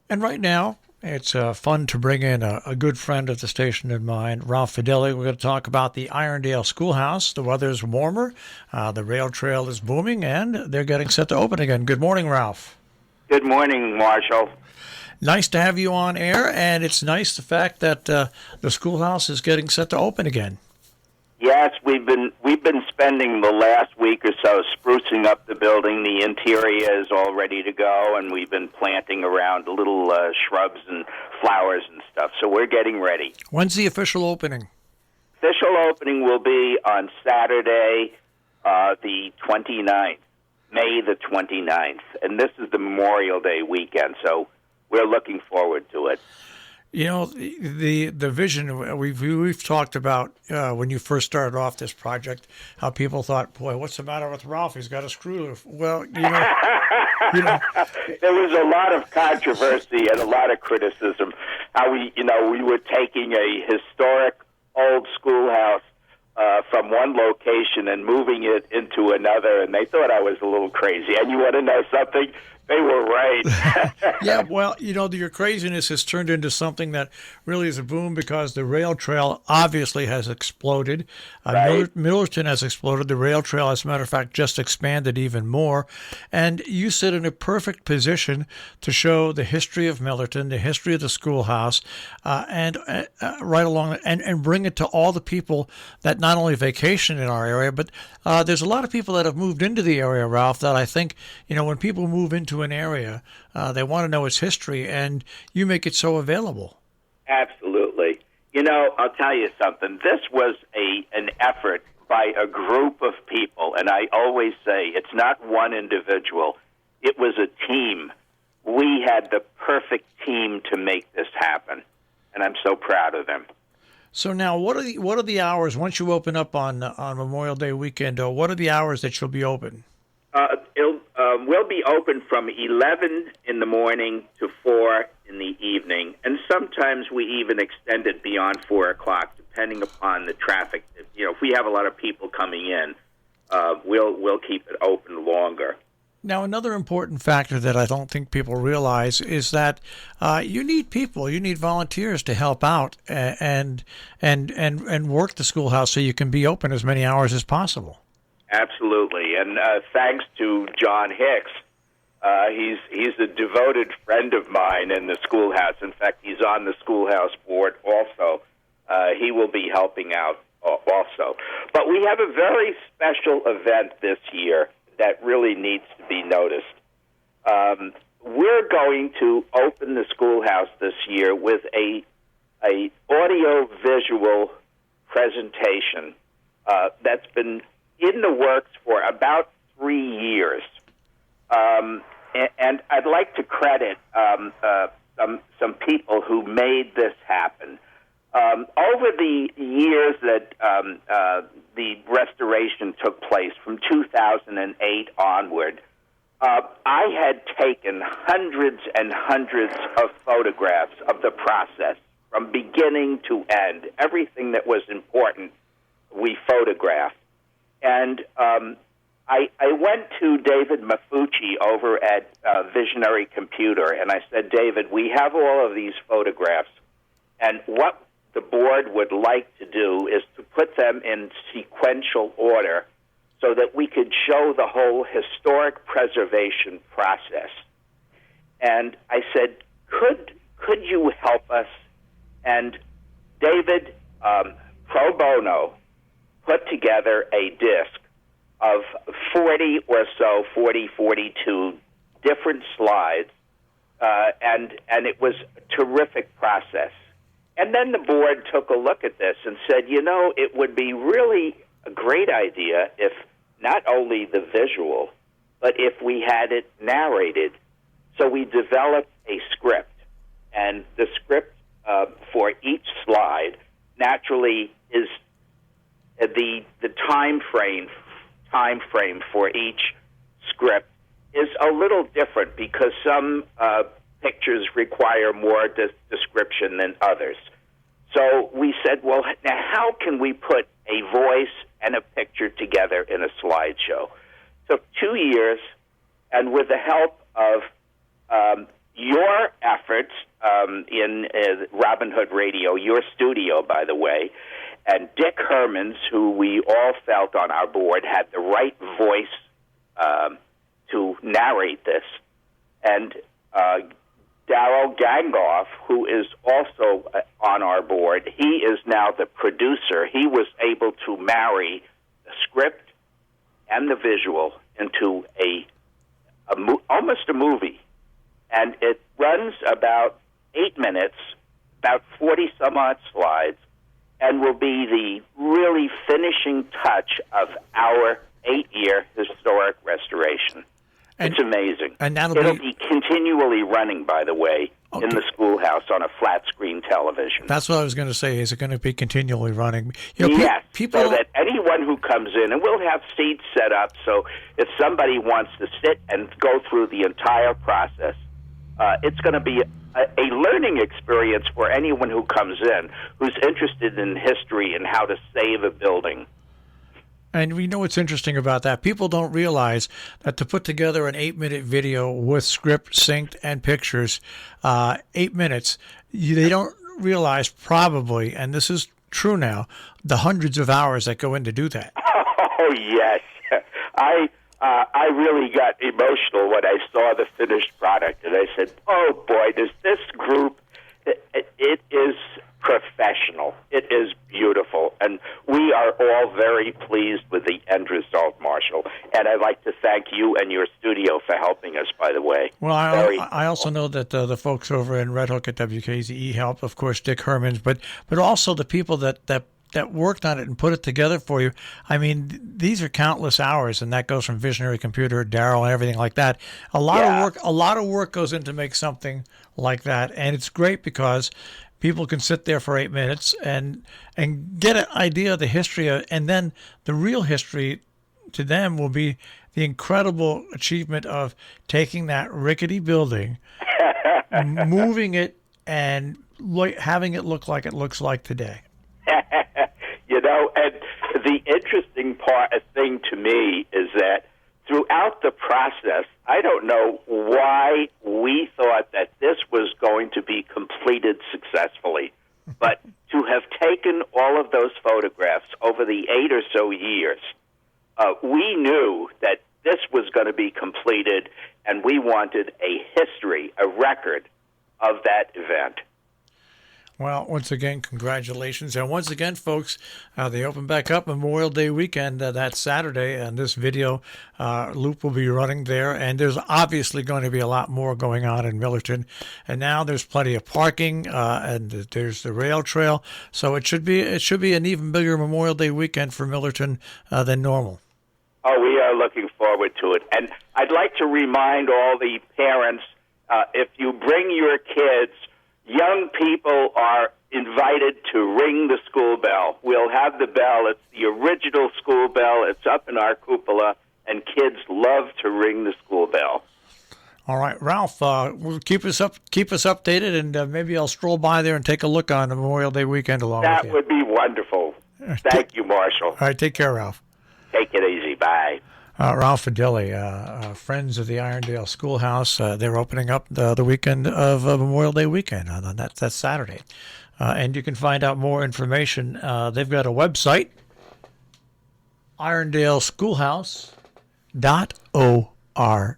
And right now, it's fun to bring in a good friend of the station in mind, Ralph Fedele. We're going to talk about the Irondale Schoolhouse. The weather's warmer, the rail trail is booming, and they're getting set to open again. Good morning, Ralph. Good morning, Marshall. Nice to have you on air, and it's nice the fact that the schoolhouse is getting set to open again. Yes, we've been spending the last week or so sprucing up the building. The interior is all ready to go, and we've been planting around little shrubs and flowers and stuff. So we're getting ready. When's the official opening? Official opening will be on Saturday, the 29th, May the 29th, and this is the Memorial Day weekend. So we're looking forward to it. You know, the vision we've talked about when you first started off this project, how people thought, "Boy, what's the matter with Ralph? He's got a screw." Well, you know, there was a lot of controversy and a lot of criticism. How we were taking a historic old schoolhouse from one location and moving it into another, and they thought I was a little crazy. And you want to know something? They were right. Yeah, well, your craziness has turned into something that really is a boom because the rail trail obviously has exploded. Right. Millerton has exploded. The rail trail, as a matter of fact, just expanded even more. And you sit in a perfect position to show the history of Millerton, the history of the schoolhouse, and right along, and bring it to all the people that not only vacation in our area, but there's a lot of people that have moved into the area, Ralph, that I think, when people move into an area, they want to know its history, and you make it so available. Absolutely. I'll tell you something. This was an effort by a group of people, and I always say it's not one individual. It was a team. We had the perfect team to make this happen, and I'm so proud of them. So now, what are the hours once you open up on Memorial Day weekend? What are the hours that you'll be open? We'll be open from 11 in the morning to 4 in the evening, and sometimes we even extend it beyond 4 o'clock, depending upon the traffic. If we have a lot of people coming in, we'll keep it open longer. Now, another important factor that I don't think people realize is that you need people, you need volunteers to help out and work the schoolhouse so you can be open as many hours as possible. Absolutely, and thanks to John Hicks. He's a devoted friend of mine in the schoolhouse. In fact, he's on the schoolhouse board also. He will be helping out also. But we have a very special event this year that really needs to be noticed. We're going to open the schoolhouse this year with a audio-visual presentation that's been in the works for about 3 years. And I'd like to credit some people who made this happen. Over the years that the restoration took place, from 2008 onward, I had taken hundreds and hundreds of photographs of the process from beginning to end. Everything that was important, we photographed. And I went to David Mafucci over at Visionary Computer, and I said, David, we have all of these photographs, and what the board would like to do is to put them in sequential order so that we could show the whole historic preservation process. And I said, could you help us? And David, pro bono, put together a disc of 40 or so, 42 different slides, and it was a terrific process. And then the board took a look at this and said, it would be really a great idea if not only the visual, but if we had it narrated. So we developed a script, and the script for each slide naturally is the time frame for each script is a little different because some pictures require more description than others. So we said, well, now how can we put a voice and a picture together in a slideshow? Took 2 years, and with the help of your efforts in Robin Hood Radio, your studio, by the way, and Dick Herman's, who we all felt on our board had the right voice to narrate this, and Darryl Gangoff, who is also on our board, he is now the producer. He was able to marry the script and the visual into almost a movie. And it runs about 8 minutes, about 40-some-odd slides, and will be the really finishing touch of our 8-year historic restoration. It's amazing. And it'll be continually running, by the way, in the Schoolhouse on a flat-screen television. That's what I was going to say. Is it going to be continually running? Yes, so that anyone who comes in, and we'll have seats set up, so if somebody wants to sit and go through the entire process, it's going to be a learning experience for anyone who comes in who's interested in history and how to save a building. And we know what's interesting about that. People don't realize that to put together an 8-minute video with script, synced, and pictures, 8 minutes, they don't realize probably, and this is true now, the hundreds of hours that go in to do that. Oh, yes. I really got emotional when I saw the finished product, and I said, oh, boy, does this group, it is professional. It is beautiful, and we are all very pleased with the end result, Marshall. And I'd like to thank you and your studio for helping us, by the way. Well, I also know that the folks over in Red Hook at WKZE helped, of course, Dick Herman's, but also the people that worked on it and put it together for you. I mean, these are countless hours, and that goes from Visionary Computer, Darryl, and everything like that. A lot of work goes into make something like that, and it's great because people can sit there for 8 minutes and get an idea of the history, and then the real history to them will be the incredible achievement of taking that rickety building, moving it, and having it look like it looks like today. And the interesting thing to me is that throughout the process, I don't know why we thought that this was going to be completed successfully, but to have taken all of those photographs over the 8 or so years, we knew that this was going to be completed, and we wanted a history, a record of that event. Well, once again, congratulations. And once again, folks, they open back up Memorial Day weekend that Saturday, and this video loop will be running there. And there's obviously going to be a lot more going on in Millerton. And now there's plenty of parking, and there's the rail trail. So it should be an even bigger Memorial Day weekend for Millerton than normal. Oh, we are looking forward to it. And I'd like to remind all the parents, if you bring your kids, young people are invited to ring the school bell. We'll have the bell. It's the original school bell. It's up in our cupola, and kids love to ring the school bell. All right, Ralph, will keep us updated, and maybe I'll stroll by there and take a look on the Memorial Day weekend along with you. That would be wonderful. Thank you, Marshall. All right, take care, Ralph. Take it easy. Bye. Ralph Fedele, friends of the Irondale Schoolhouse, they're opening up the weekend of Memorial Day weekend. That's Saturday. And you can find out more information. They've got a website, irondaleschoolhouse.org.